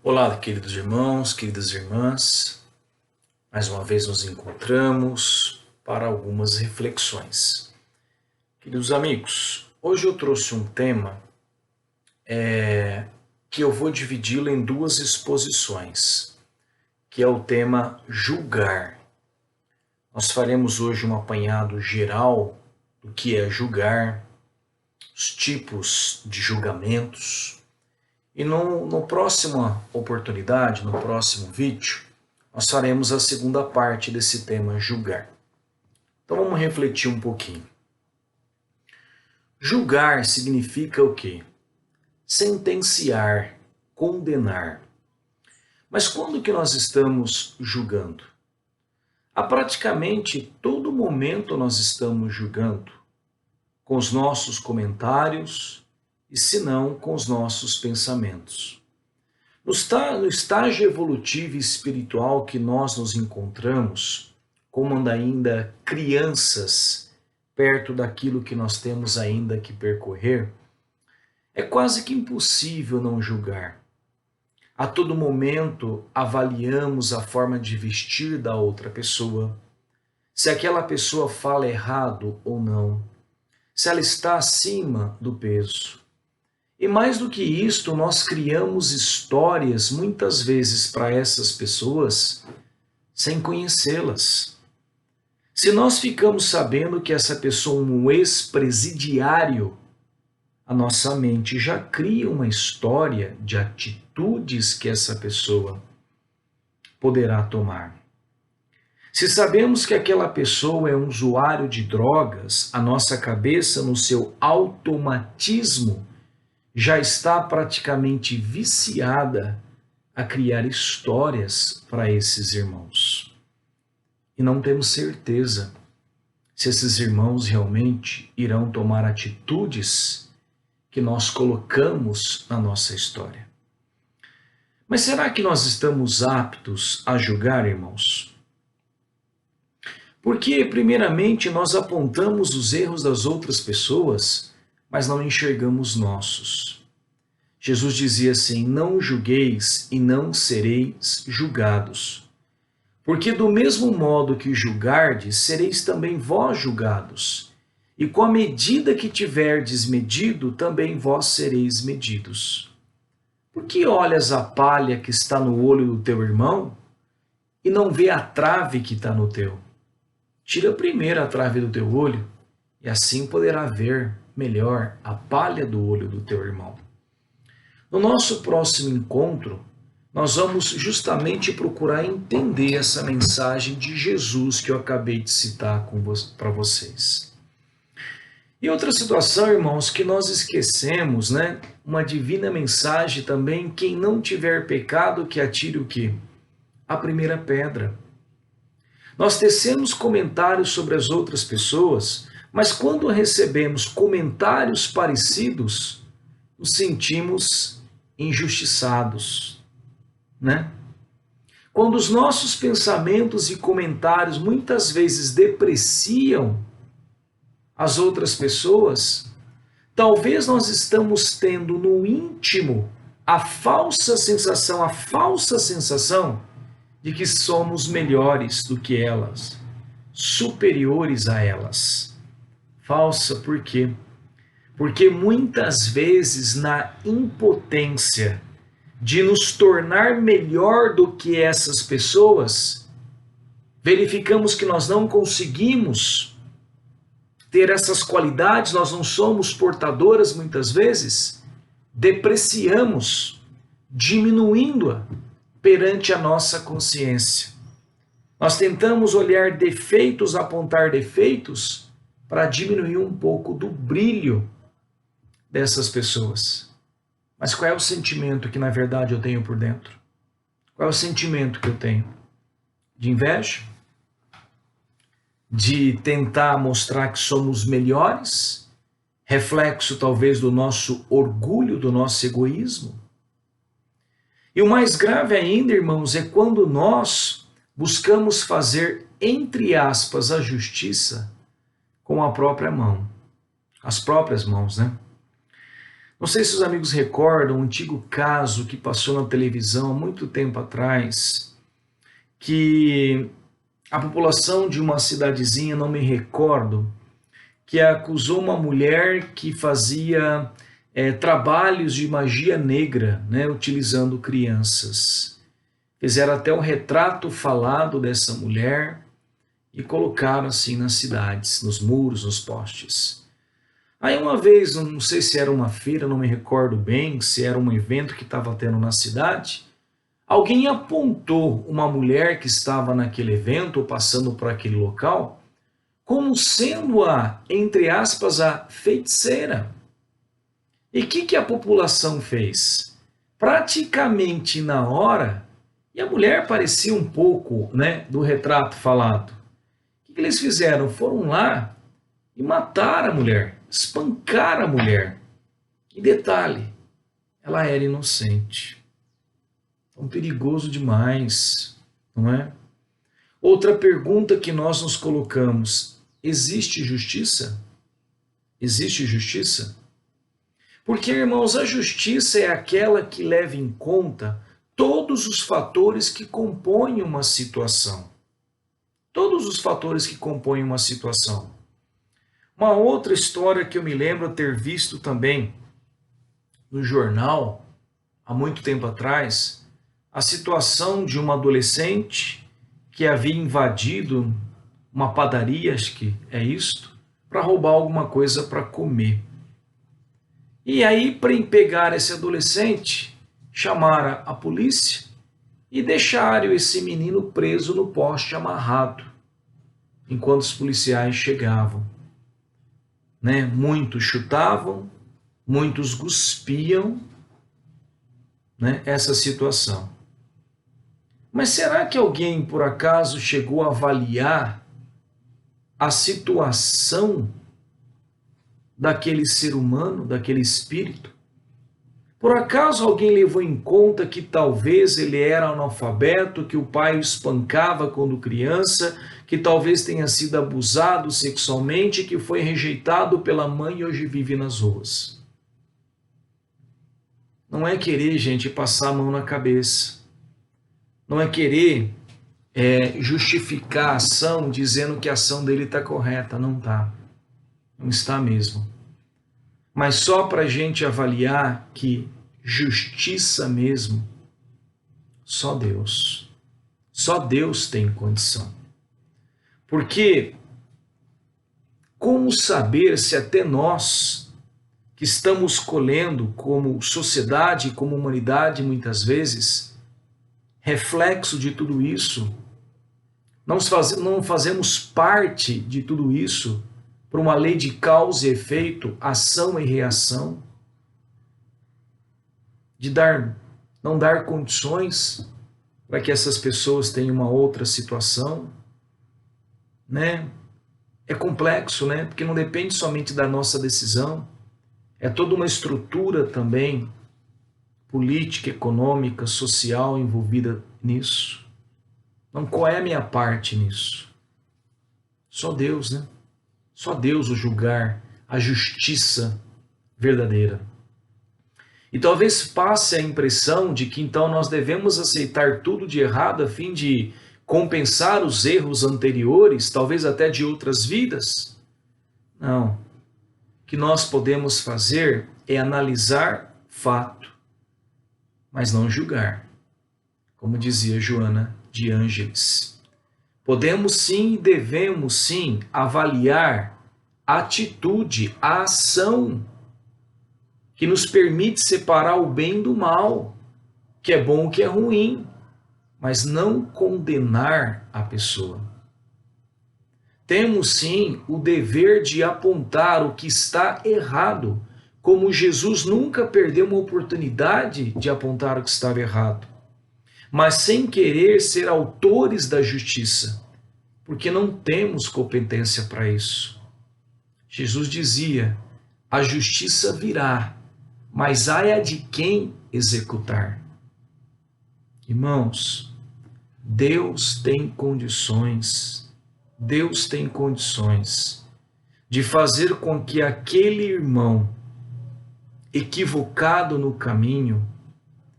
Olá, queridos irmãos, queridas irmãs. Mais uma vez nos encontramos para algumas reflexões. Queridos amigos, hoje eu trouxe um tema que eu vou dividi-lo em duas exposições, que é o tema julgar. Nós faremos hoje um apanhado geral do que é julgar, os tipos de julgamentos. E no próxima oportunidade, no próximo vídeo, nós faremos a segunda parte desse tema, julgar. Então vamos refletir um pouquinho. Julgar significa o quê? Sentenciar, condenar. Mas quando que nós estamos julgando? A praticamente todo momento nós estamos julgando, com os nossos comentários e se não com os nossos pensamentos. No estágio evolutivo e espiritual que nós nos encontramos, como ainda crianças, perto daquilo que nós temos ainda que percorrer, é quase que impossível não julgar. A todo momento avaliamos a forma de vestir da outra pessoa, se aquela pessoa fala errado ou não, se ela está acima do peso. E mais do que isto, nós criamos histórias muitas vezes para essas pessoas sem conhecê-las. Se nós ficamos sabendo que essa pessoa é um ex-presidiário, a nossa mente já cria uma história de atitudes que essa pessoa poderá tomar. Se sabemos que aquela pessoa é um usuário de drogas, a nossa cabeça, no seu automatismo, já está praticamente viciada a criar histórias para esses irmãos. E não temos certeza se esses irmãos realmente irão tomar atitudes que nós colocamos na nossa história. Mas será que nós estamos aptos a julgar, irmãos? Porque, primeiramente, nós apontamos os erros das outras pessoas, mas não enxergamos nossos. Jesus dizia assim: não julgueis e não sereis julgados. Porque do mesmo modo que julgardes, sereis também vós julgados. E com a medida que tiverdes medido, também vós sereis medidos. Por que olhas a palha que está no olho do teu irmão e não vê a trave que está no teu? Tira primeiro a trave do teu olho, e assim poderá ver melhor a palha do olho do teu irmão. No nosso próximo encontro, nós vamos justamente procurar entender essa mensagem de Jesus que eu acabei de citar para vocês. E outra situação, irmãos, que nós esquecemos, né? Uma divina mensagem também: quem não tiver pecado, que atire o quê? A primeira pedra. Nós tecemos comentários sobre as outras pessoas, mas quando recebemos comentários parecidos, nos sentimos injustiçados, né? Quando os nossos pensamentos e comentários muitas vezes depreciam as outras pessoas, talvez nós estamos tendo no íntimo a falsa sensação de que somos melhores do que elas, superiores a elas. Falsa por quê? Porque muitas vezes na impotência de nos tornar melhor do que essas pessoas, verificamos que nós não conseguimos ter essas qualidades, nós não somos portadoras muitas vezes, depreciamos, diminuindo-a perante a nossa consciência. Nós tentamos olhar defeitos, apontar defeitos, para diminuir um pouco do brilho dessas pessoas. Mas qual é o sentimento que na verdade eu tenho por dentro? Qual é o sentimento que eu tenho? De inveja? De tentar mostrar que somos melhores? Reflexo talvez do nosso orgulho, do nosso egoísmo? E o mais grave ainda, irmãos, é quando nós buscamos fazer, entre aspas, a justiça com a própria mão. As próprias mãos, né? Não sei se os amigos recordam um antigo caso que passou na televisão há muito tempo atrás, que a população de uma cidadezinha, não me recordo, que acusou uma mulher que fazia trabalhos de magia negra, né, utilizando crianças. Fizeram até um retrato falado dessa mulher e colocaram assim nas cidades, nos muros, nos postes. Aí uma vez, não sei se era uma feira, não me recordo bem, se era um evento que estava tendo na cidade, alguém apontou uma mulher que estava naquele evento ou passando por aquele local como sendo entre aspas, a feiticeira. E o que a população fez? Praticamente na hora, e a mulher parecia um pouco, né, do retrato falado. O que eles fizeram? Foram lá e mataram a mulher, espancaram a mulher. E detalhe, ela era inocente. Então, perigoso demais, não é? Outra pergunta que nós nos colocamos: existe justiça? Existe justiça? Porque, irmãos, a justiça é aquela que leva em conta todos os fatores que compõem uma situação. Todos os fatores que compõem uma situação. Uma outra história que eu me lembro ter visto também no jornal, há muito tempo atrás, a situação de uma adolescente que havia invadido uma padaria, acho que é isto, para roubar alguma coisa para comer. E aí, para pegar esse adolescente, chamaram a polícia e deixaram esse menino preso no poste amarrado, enquanto os policiais chegavam. Né? Muitos chutavam, muitos cuspiam, né, essa situação. Mas será que alguém, por acaso, chegou a avaliar a situação daquele ser humano, daquele espírito? Por acaso alguém levou em conta que talvez ele era analfabeto, que o pai o espancava quando criança, que talvez tenha sido abusado sexualmente, que foi rejeitado pela mãe e hoje vive nas ruas? Não é querer, gente, passar a mão na cabeça. Não é querer justificar a ação dizendo que a ação dele está correta. Não está. Não está mesmo. Mas só para a gente avaliar que justiça mesmo, só Deus. Só Deus tem condição. Porque como saber se até nós, que estamos colhendo como sociedade, como humanidade, muitas vezes, reflexo de tudo isso, não fazemos parte de tudo isso por uma lei de causa e efeito, ação e reação, de não dar condições para que essas pessoas tenham uma outra situação, né? É complexo, né? Porque não depende somente da nossa decisão, é toda uma estrutura também política, econômica, social envolvida nisso. Então, qual é a minha parte nisso? Só Deus, né? Só Deus o julgar, a justiça verdadeira. E talvez passe a impressão de que então nós devemos aceitar tudo de errado a fim de compensar os erros anteriores, talvez até de outras vidas. Não. O que nós podemos fazer é analisar fato, mas não julgar. Como dizia Joana de Ângeles. Podemos sim e devemos sim avaliar a atitude, a ação que nos permite separar o bem do mal, que é bom, que é ruim, mas não condenar a pessoa. Temos sim o dever de apontar o que está errado, como Jesus nunca perdeu uma oportunidade de apontar o que estava errado, mas sem querer ser autores da justiça, porque não temos competência para isso. Jesus dizia: a justiça virá, mas ai a de quem executar. Irmãos, Deus tem condições de fazer com que aquele irmão equivocado no caminho,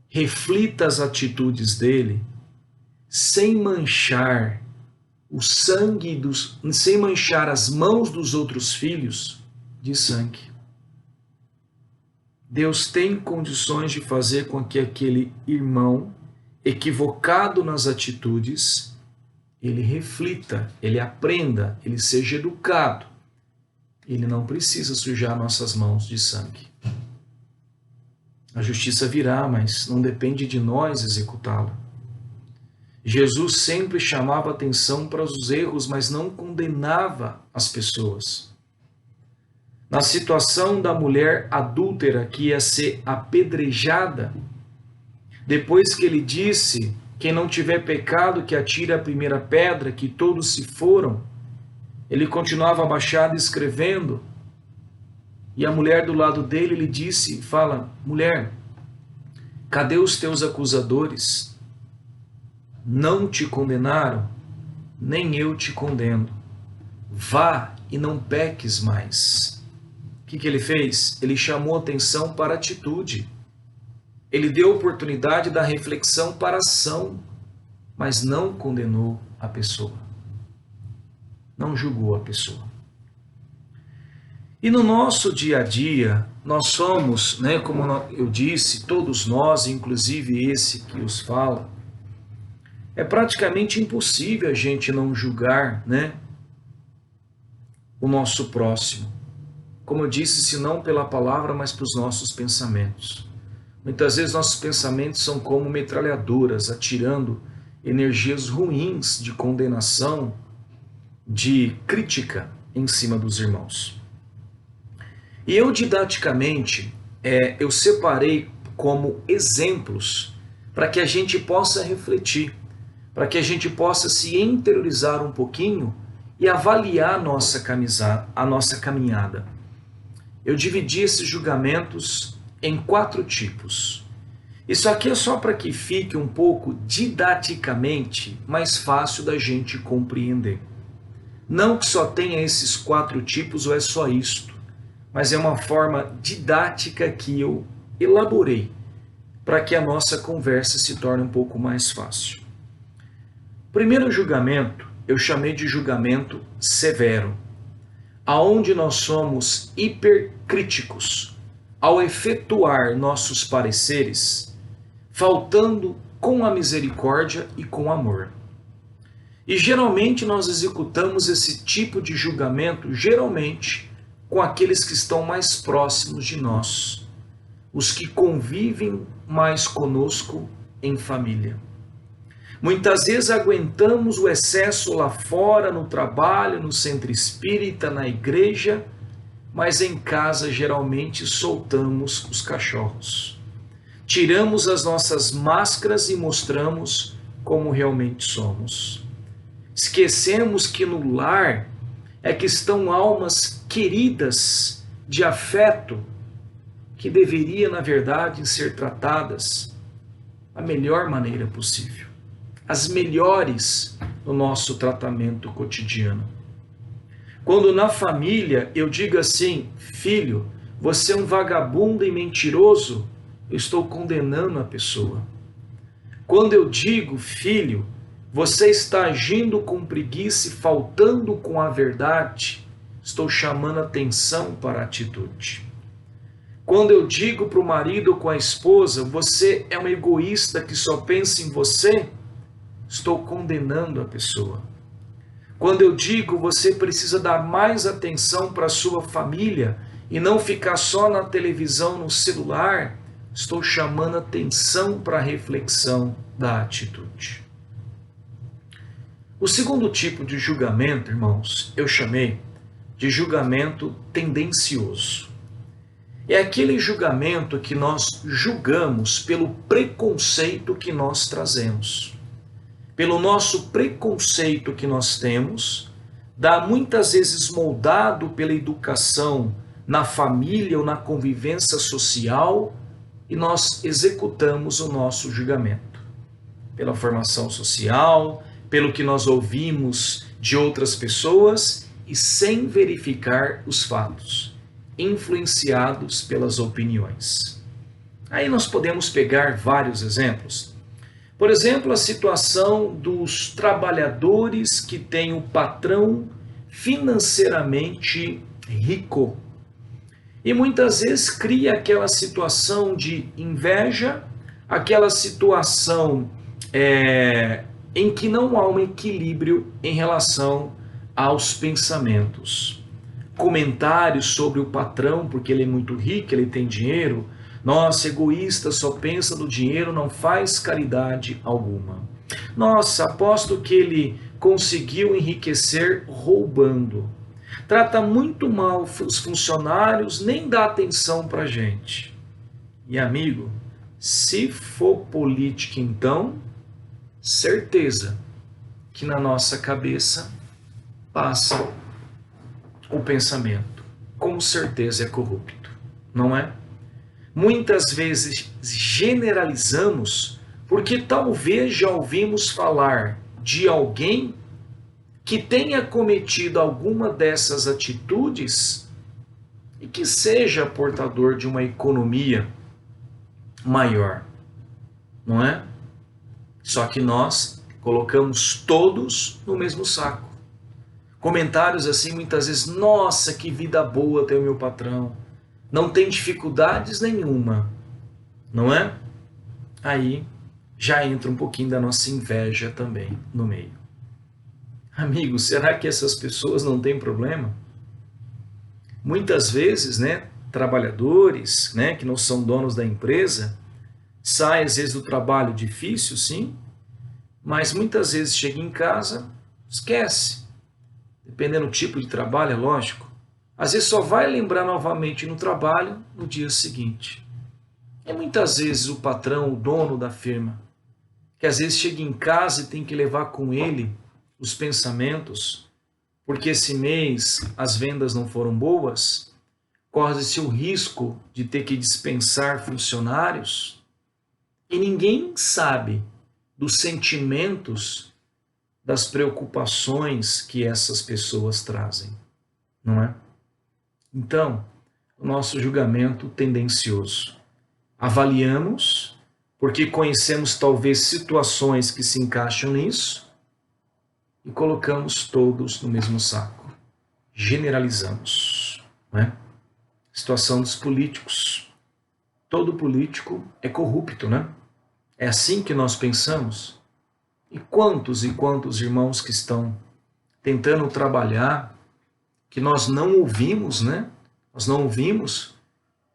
reflita as atitudes dele, sem manchar o sangue sem manchar as mãos dos outros filhos de sangue. Deus tem condições de fazer com que aquele irmão, equivocado nas atitudes, ele reflita, ele aprenda, ele seja educado. Ele não precisa sujar nossas mãos de sangue. A justiça virá, mas não depende de nós executá-la. Jesus sempre chamava atenção para os erros, mas não condenava as pessoas. Na situação da mulher adúltera que ia ser apedrejada, depois que ele disse: quem não tiver pecado que atire a primeira pedra, que todos se foram, ele continuava abaixado escrevendo, e a mulher do lado dele, ele disse, fala: mulher, cadê os teus acusadores? Não te condenaram? Nem eu te condeno. Vá e não peques mais. O que ele fez? Ele chamou atenção para a atitude. Ele deu oportunidade da reflexão para a ação, mas não condenou a pessoa. Não julgou a pessoa. E no nosso dia a dia, nós somos, como eu disse, todos nós, inclusive esse que os fala, é praticamente impossível a gente não julgar, o nosso próximo. Como eu disse, se não pela palavra, mas pelos nossos pensamentos. Muitas vezes nossos pensamentos são como metralhadoras, atirando energias ruins de condenação, de crítica em cima dos irmãos. E eu didaticamente, eu separei como exemplos para que a gente possa refletir, para que a gente possa se interiorizar um pouquinho e avaliar a nossa caminhada. Eu dividi esses julgamentos em 4 tipos. Isso aqui é só para que fique um pouco didaticamente mais fácil da gente compreender. Não que só tenha esses 4 tipos ou é só isto, mas é uma forma didática que eu elaborei para que a nossa conversa se torne um pouco mais fácil. Primeiro julgamento, eu chamei de julgamento severo, aonde nós somos hipercríticos ao efetuar nossos pareceres, faltando com a misericórdia e com amor. E geralmente nós executamos esse tipo de julgamento, geralmente, com aqueles que estão mais próximos de nós, os que convivem mais conosco em família. Muitas vezes aguentamos o excesso lá fora, no trabalho, no centro espírita, na igreja, mas em casa geralmente soltamos os cachorros. Tiramos as nossas máscaras e mostramos como realmente somos. Esquecemos que no lar é que estão almas queridas de afeto que deveriam, na verdade, ser tratadas da melhor maneira possível. As melhores no nosso tratamento cotidiano. Quando na família eu digo assim: filho, você é um vagabundo e mentiroso, eu estou condenando a pessoa. Quando eu digo: filho, você está agindo com preguiça e faltando com a verdade, estou chamando atenção para a atitude. Quando eu digo para o marido com a esposa: você é um egoísta que só pensa em você, estou condenando a pessoa. Quando eu digo: você precisa dar mais atenção para a sua família e não ficar só na televisão, no celular, estou chamando atenção para a reflexão da atitude. O segundo tipo de julgamento, irmãos, eu chamei de julgamento tendencioso. É aquele julgamento que nós julgamos pelo preconceito que nós trazemos. Pelo nosso preconceito que nós temos, muitas vezes moldado pela educação na família ou na convivência social, e nós executamos o nosso julgamento. Pela formação social, pelo que nós ouvimos de outras pessoas e sem verificar os fatos. influenciados pelas opiniões. Aí nós podemos pegar vários exemplos. Por exemplo, a situação dos trabalhadores que têm o patrão financeiramente rico. E muitas vezes cria aquela situação de inveja, aquela situação em que não há um equilíbrio em relação aos pensamentos. Comentários sobre o patrão, porque ele é muito rico, ele tem dinheiro. Nossa, egoísta, só pensa no dinheiro, não faz caridade alguma. Nossa, aposto que ele conseguiu enriquecer roubando. Trata muito mal os funcionários, nem dá atenção para a gente. E amigo, se for política então, certeza que na nossa cabeça passa o pensamento. Com certeza é corrupto, não é? Muitas vezes generalizamos porque talvez já ouvimos falar de alguém que tenha cometido alguma dessas atitudes e que seja portador de uma economia maior, não é? Só que nós colocamos todos no mesmo saco. Comentários assim muitas vezes, nossa, que vida boa tem o meu patrão, não tem dificuldades nenhuma, não é? Aí já entra um pouquinho da nossa inveja também no meio. Amigo, será que essas pessoas não têm problema? Muitas vezes, né, trabalhadores, né, que não são donos da empresa, saem às vezes do trabalho difícil, sim, mas muitas vezes chega em casa, esquece. Dependendo do tipo de trabalho, é lógico. Às vezes só vai lembrar novamente no trabalho no dia seguinte. E muitas vezes o patrão, o dono da firma, que às vezes chega em casa e tem que levar com ele os pensamentos, porque esse mês as vendas não foram boas, corre-se o risco de ter que dispensar funcionários, e ninguém sabe dos sentimentos, das preocupações que essas pessoas trazem, não é? Então, o nosso julgamento tendencioso. Avaliamos, porque conhecemos talvez situações que se encaixam nisso, e colocamos todos no mesmo saco. Generalizamos, né? Situação dos políticos. Todo político é corrupto, né? É assim que nós pensamos. E quantos irmãos que estão tentando trabalhar, que nós não ouvimos, né? Nós não ouvimos,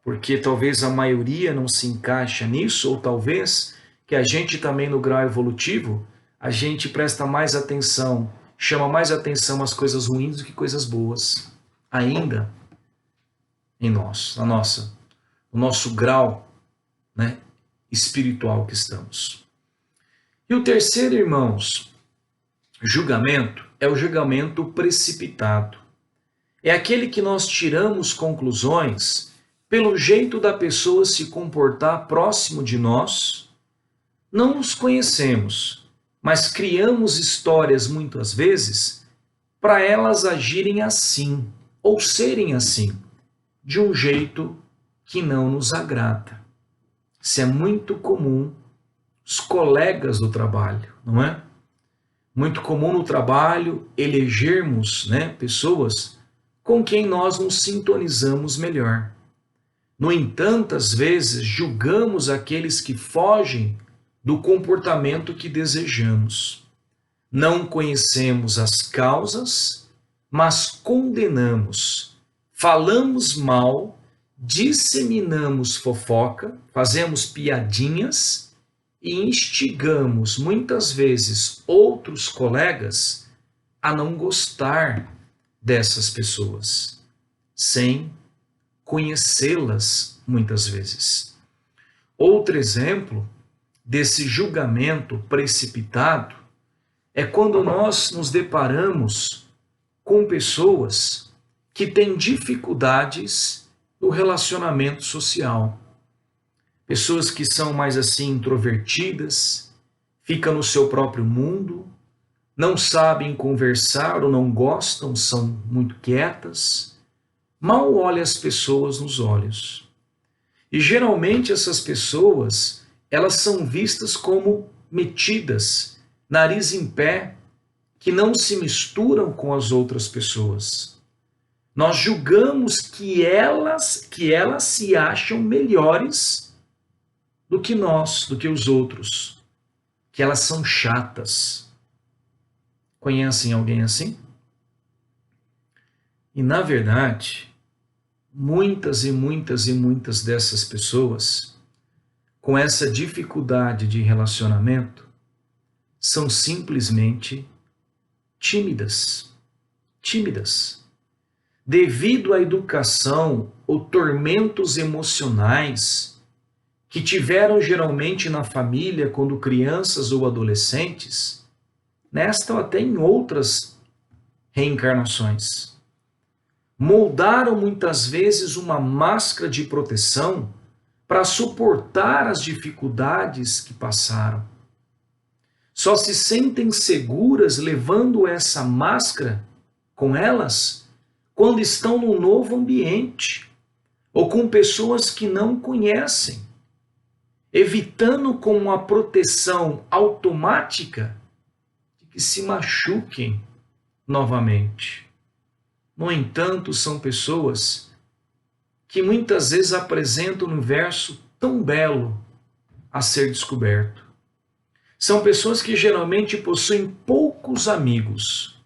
porque talvez a maioria não se encaixa nisso, ou talvez que a gente também no grau evolutivo, a gente presta mais atenção, chama mais atenção às coisas ruins do que coisas boas, ainda em nós, no nosso grau, né, espiritual que estamos. E o terceiro, irmãos, julgamento é o julgamento precipitado. É aquele que nós tiramos conclusões pelo jeito da pessoa se comportar próximo de nós. Não nos conhecemos, mas criamos histórias muitas vezes para elas agirem assim, ou serem assim, de um jeito que não nos agrada. Isso é muito comum os colegas do trabalho, não é? Muito comum no trabalho elegermos, né, pessoas com quem nós nos sintonizamos melhor. No entanto, às vezes julgamos aqueles que fogem do comportamento que desejamos. Não conhecemos as causas, mas condenamos, falamos mal, disseminamos fofoca, fazemos piadinhas e instigamos muitas vezes outros colegas a não gostar dessas pessoas, sem conhecê-las muitas vezes. Outro exemplo desse julgamento precipitado é quando nós nos deparamos com pessoas que têm dificuldades no relacionamento social. Pessoas que são mais assim introvertidas, ficam no seu próprio mundo, não sabem conversar ou não gostam, são muito quietas, mal olha as pessoas nos olhos. E geralmente essas pessoas, elas são vistas como metidas, nariz em pé, que não se misturam com as outras pessoas. Nós julgamos que elas se acham melhores do que nós, do que os outros, que elas são chatas. Conhecem alguém assim? E na verdade, muitas e muitas e muitas dessas pessoas, com essa dificuldade de relacionamento, são simplesmente tímidas. Tímidas. Devido à educação ou tormentos emocionais que tiveram geralmente na família quando crianças ou adolescentes, nesta ou até em outras reencarnações. Moldaram muitas vezes uma máscara de proteção para suportar as dificuldades que passaram. Só se sentem seguras levando essa máscara com elas quando estão num novo ambiente ou com pessoas que não conhecem, evitando com uma proteção automática de que se machuquem novamente. No entanto, são pessoas que muitas vezes apresentam um universo tão belo a ser descoberto. São pessoas que geralmente possuem poucos amigos,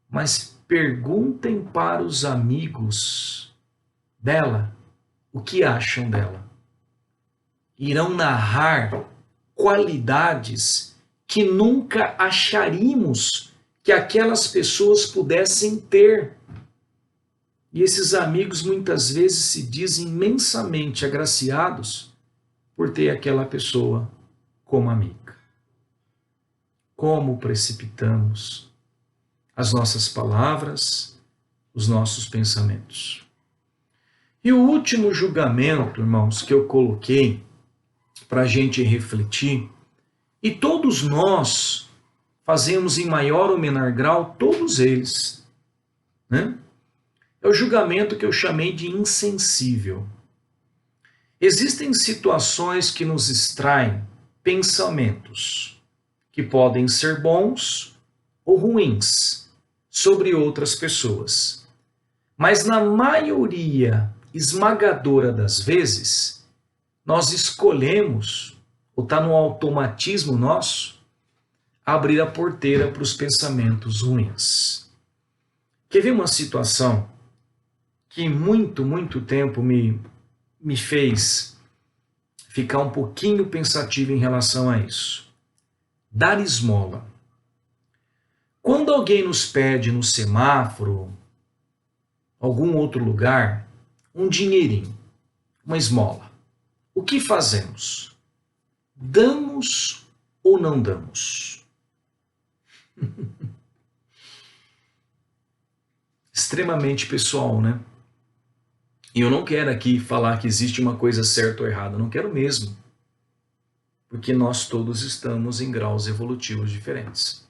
mas perguntem para os amigos dela o que acham dela. Irão narrar qualidades que nunca acharíamos que aquelas pessoas pudessem ter. E esses amigos muitas vezes se dizem imensamente agraciados por ter aquela pessoa como amiga. Como precipitamos as nossas palavras, os nossos pensamentos. E o último julgamento, irmãos, que eu coloquei para a gente refletir, e todos nós fazemos em maior ou menor grau, todos eles, né? É o julgamento que eu chamei de insensível. Existem situações que nos extraem pensamentos que podem ser bons ou ruins sobre outras pessoas. Mas na maioria esmagadora das vezes, nós escolhemos, ou está no automatismo nosso, abrir a porteira para os pensamentos ruins. Quer ver uma situação que muito tempo me fez ficar um pouquinho pensativo em relação a isso? Dar esmola. Quando alguém nos pede no semáforo, algum outro lugar, um dinheirinho, uma esmola, o que fazemos? Damos ou não damos? Extremamente pessoal, né? E eu não quero aqui falar que existe uma coisa certa ou errada, não quero mesmo. Porque nós todos estamos em graus evolutivos diferentes.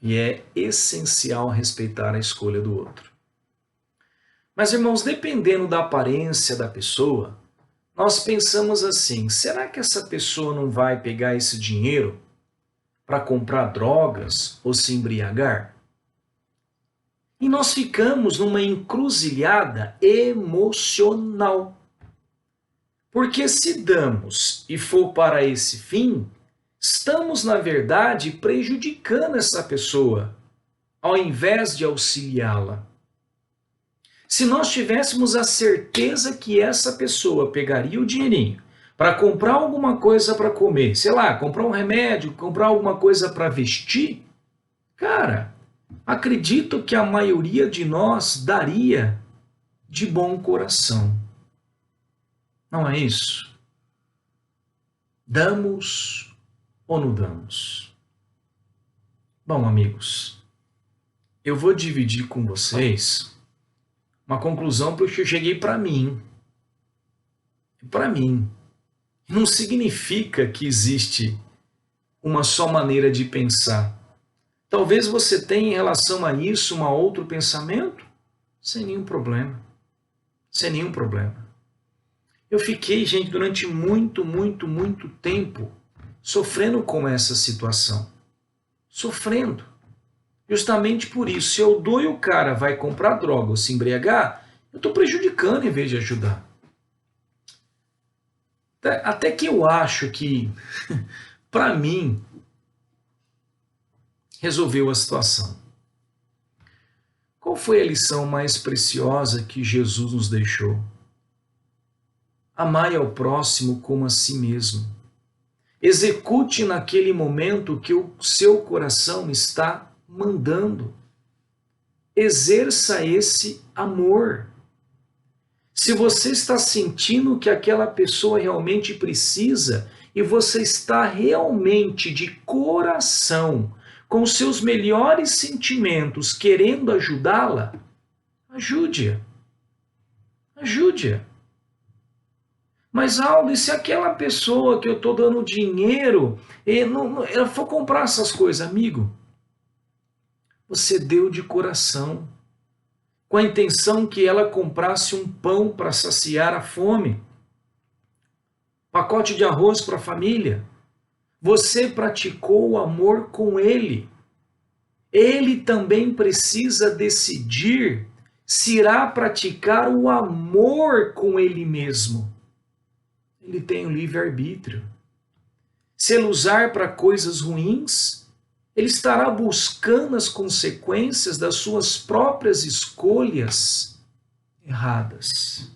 E é essencial respeitar a escolha do outro. Mas, irmãos, dependendo da aparência da pessoa, nós pensamos assim, será que essa pessoa não vai pegar esse dinheiro para comprar drogas ou se embriagar? E nós ficamos numa encruzilhada emocional. Porque se damos e for para esse fim, estamos, na verdade, prejudicando essa pessoa, ao invés de auxiliá-la. Se nós tivéssemos a certeza que essa pessoa pegaria o dinheirinho para comprar alguma coisa para comer, sei lá, comprar um remédio, comprar alguma coisa para vestir, cara, acredito que a maioria de nós daria de bom coração. Não é isso? Damos ou não damos? Bom, amigos, eu vou dividir com vocês uma conclusão porque eu cheguei para mim. Para mim. Não significa que existe uma só maneira de pensar. Talvez você tenha em relação a isso um outro pensamento. sem nenhum problema. Sem nenhum problema. Eu fiquei, gente, durante muito tempo sofrendo com essa situação. Sofrendo. Justamente por isso, se eu dou e o cara vai comprar droga ou se embriagar, eu estou prejudicando em vez de ajudar. Até que eu acho que, para mim, resolveu a situação. Qual foi a lição mais preciosa que Jesus nos deixou? Amai ao próximo como a si mesmo. Execute naquele momento o que o seu coração está mandando. Exerça esse amor. Se você está sentindo que aquela pessoa realmente precisa e você está realmente de coração, com seus melhores sentimentos, querendo ajudá-la, ajude-a. Ajude-a. Mas, Aldo, e se aquela pessoa que eu estou dando dinheiro, ela for comprar essas coisas, amigo? Você deu de coração, com a intenção que ela comprasse um pão para saciar a fome, pacote de arroz para a família. Você praticou o amor com ele. Ele também precisa decidir se irá praticar o amor com ele mesmo. Ele tem o livre-arbítrio. Se ele usar para coisas ruins, ele estará buscando as consequências das suas próprias escolhas erradas.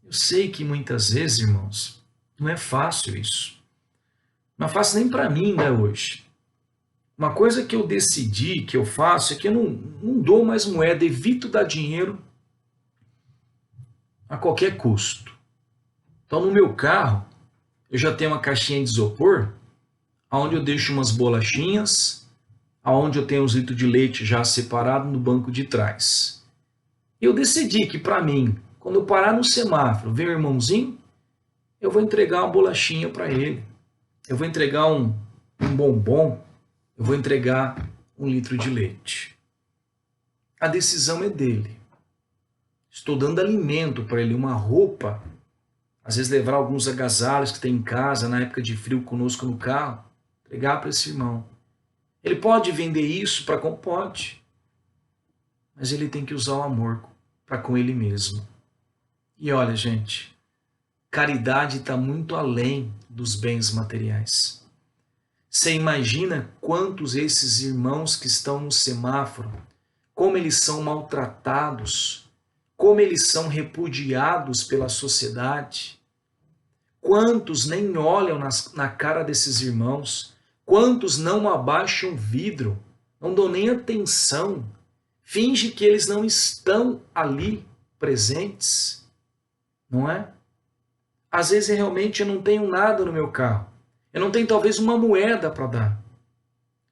Eu sei que muitas vezes, irmãos, não é fácil isso. Não é fácil nem para mim, né, hoje. Uma coisa que eu decidi, que eu faço, é que eu não dou mais moeda, evito dar dinheiro a qualquer custo. Então, no meu carro, eu já tenho uma caixinha de isopor, onde eu deixo umas bolachinhas, onde eu tenho uns litros de leite já separado no banco de trás. Eu decidi que, para mim, quando eu parar no semáforo, ver o irmãozinho, eu vou entregar uma bolachinha para ele. Eu vou entregar um bombom, eu vou entregar 1 litro de leite. A decisão é dele. Estou dando alimento para ele, uma roupa, às vezes levar alguns agasalhos que tem em casa, na época de frio conosco no carro, entregar para esse irmão. Ele pode vender isso para como pode, mas ele tem que usar o amor para com ele mesmo. E olha, gente, caridade está muito além dos bens materiais. Você imagina quantos esses irmãos que estão no semáforo, como eles são maltratados, como eles são repudiados pela sociedade. Quantos nem olham na cara desses irmãos, quantos não abaixam o vidro, não dão nem atenção, finge que eles não estão ali presentes, não é? Às vezes realmente eu não tenho nada no meu carro, eu não tenho talvez uma moeda para dar,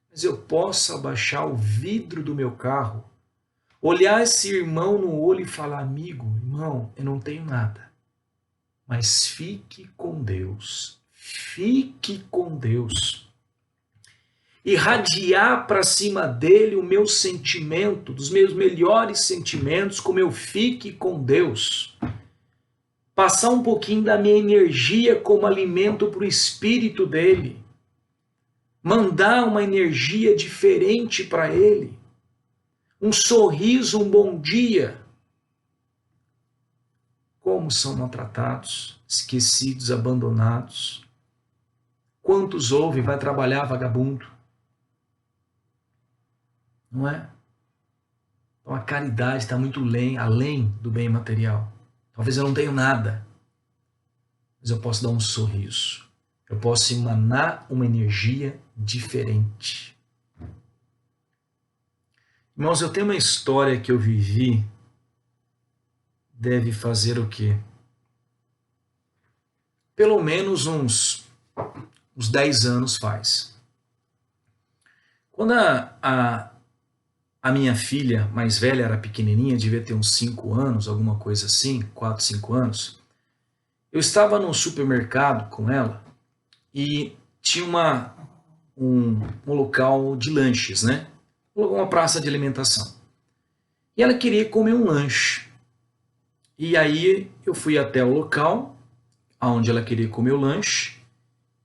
mas eu posso abaixar o vidro do meu carro, olhar esse irmão no olho e falar: amigo, irmão, eu não tenho nada, mas fique com Deus, fique com Deus. Irradiar para cima dele o meu sentimento, dos meus melhores sentimentos, como eu fique com Deus. Passar um pouquinho da minha energia como alimento para o espírito dele. Mandar uma energia diferente para ele. Um sorriso, um bom dia. Como são maltratados, esquecidos, abandonados. Quantos houve, vai trabalhar vagabundo? Não é? Então a caridade está muito além do bem material. Talvez eu não tenha nada, mas eu posso dar um sorriso. Eu posso emanar uma energia diferente. Irmãos, eu tenho uma história que eu vivi, deve fazer o quê? Pelo menos uns 10 anos faz. Quando a minha filha mais velha era pequenininha, devia ter uns 5 anos, alguma coisa assim, 4, 5 anos, eu estava no supermercado com ela e tinha um local de lanches, né? Uma praça de alimentação. E ela queria comer um lanche. E aí eu fui até o local onde ela queria comer o lanche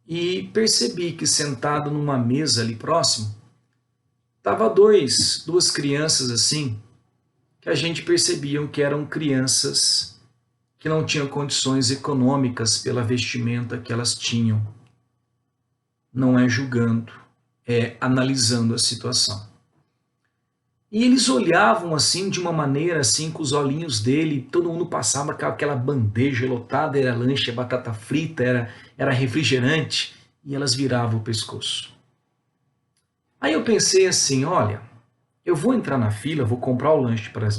e percebi que sentado numa mesa ali próximo, tava duas crianças assim, que a gente percebia que eram crianças que não tinham condições econômicas pela vestimenta que elas tinham. Não é julgando, é analisando a situação. E eles olhavam assim, de uma maneira assim, com os olhinhos dele, todo mundo passava com aquela bandeja lotada, era lanche, batata frita, era refrigerante, e elas viravam o pescoço. Aí eu pensei assim, olha, eu vou entrar na fila, vou comprar o lanche para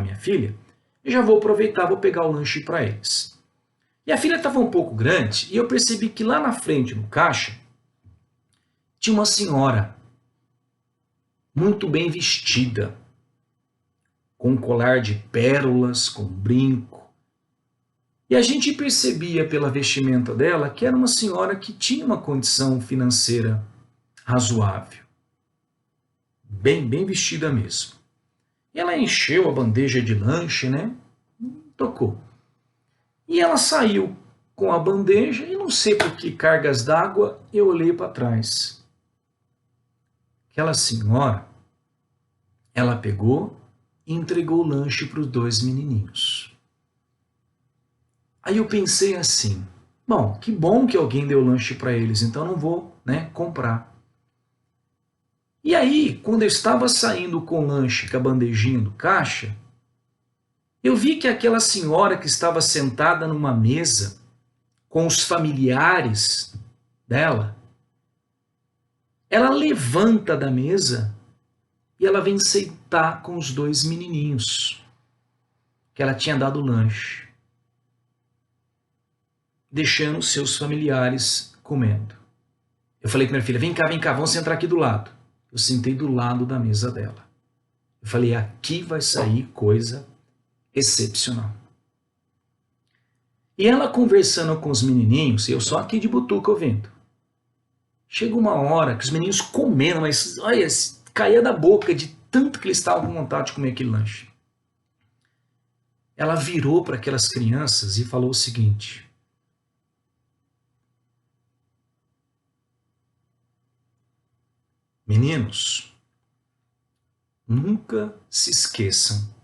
minha filha, e já vou aproveitar, vou pegar o lanche para eles. E a fila estava um pouco grande, e eu percebi que lá na frente, no caixa, tinha uma senhora, muito bem vestida, com um colar de pérolas, com brinco. E a gente percebia pela vestimenta dela que era uma senhora que tinha uma condição financeira razoável. Bem vestida mesmo. E ela encheu a bandeja de lanche, né? Tocou. E ela saiu com a bandeja e não sei por que cargas d'água eu olhei para trás. Aquela senhora, ela pegou e entregou o lanche para os dois menininhos. Aí eu pensei assim, bom, que bom que alguém deu lanche para eles, então não vou, né, comprar. E aí, quando eu estava saindo com o lanche, com a bandejinha do caixa, eu vi que aquela senhora que estava sentada numa mesa com os familiares dela, ela levanta da mesa e ela vem sentar com os dois menininhos que ela tinha dado lanche, deixando os seus familiares comendo. Eu falei para minha filha, vem cá, vamos sentar aqui do lado. Eu sentei do lado da mesa dela. Eu falei, aqui vai sair coisa excepcional. E ela conversando com os menininhos, eu só aqui de butuca ouvindo. Chega uma hora que os meninos comendo, mas olha, caía da boca de tanto que eles estavam com vontade de comer aquele lanche. Ela virou para aquelas crianças e falou o seguinte: meninos, nunca se esqueçam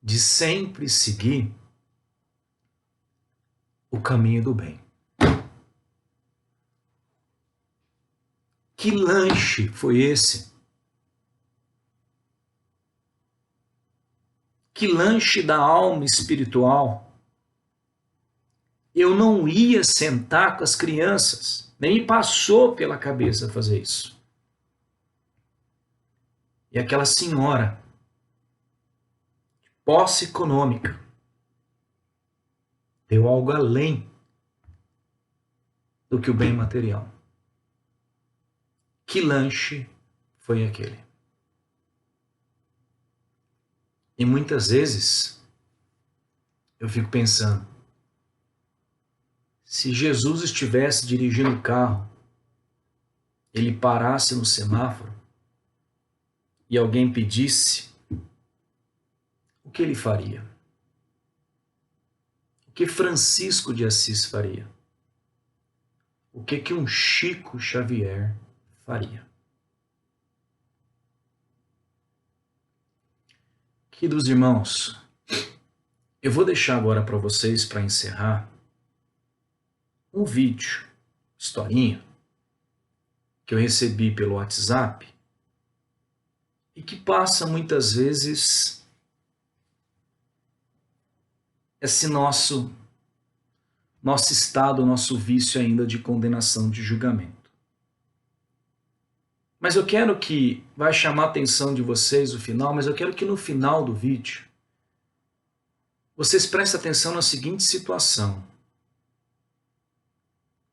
de sempre seguir o caminho do bem. Que lanche foi esse? Que lanche da alma espiritual? Eu não ia sentar com as crianças, nem me passou pela cabeça fazer isso. E aquela senhora, de posse econômica, deu algo além do que o bem material. Que lanche foi aquele? E muitas vezes eu fico pensando, se Jesus estivesse dirigindo o carro, ele parasse no semáforo e alguém pedisse, o que ele faria? O que Francisco de Assis faria? O que um Chico Xavier faria? Queridos irmãos, eu vou deixar agora para vocês, para encerrar, um vídeo, historinha, que eu recebi pelo WhatsApp e que passa muitas vezes esse nosso estado, nosso vício ainda de condenação, de julgamento. Mas eu quero que, vai chamar a atenção de vocês o final, mas eu quero que no final do vídeo, vocês prestem atenção na seguinte situação.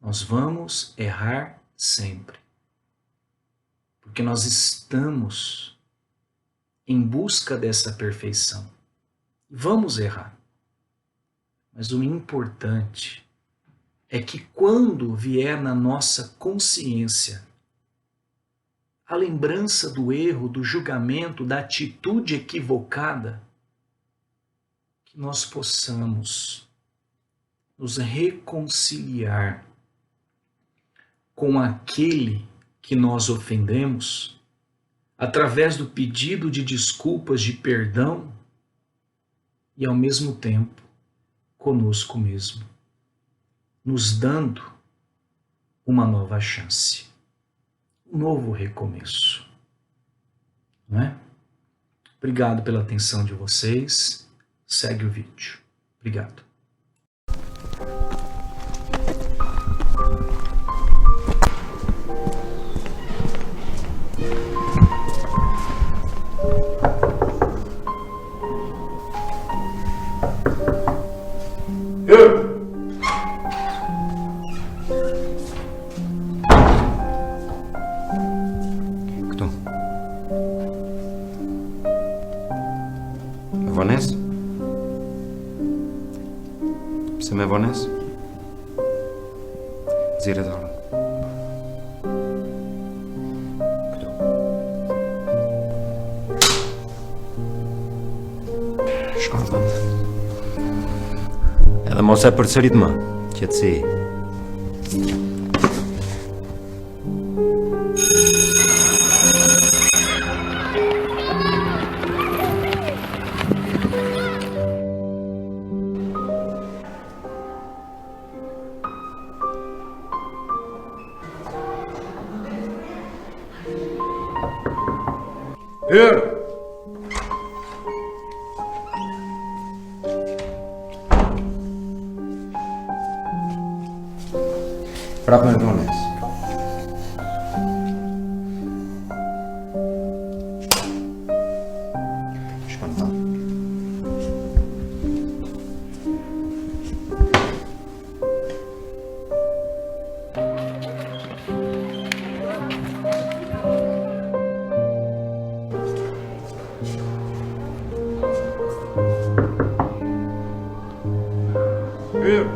Nós vamos errar sempre. Porque nós estamos em busca dessa perfeição. Vamos errar. Mas o importante é que quando vier na nossa consciência a lembrança do erro, do julgamento, da atitude equivocada, que nós possamos nos reconciliar com aquele que nós ofendemos, através do pedido de desculpas, de perdão, e ao mesmo tempo conosco mesmo, nos dando uma nova chance, um novo recomeço, não é? Obrigado pela atenção de vocês. Segue o vídeo. Obrigado. Kdo? Vanessa? Jsem Vanessa? Zíra dál. Kdo? Shkallvan. Edhe mos e përsërit më, qetësi. Hur? Prap me Vanessa. Shkallvan. Hur?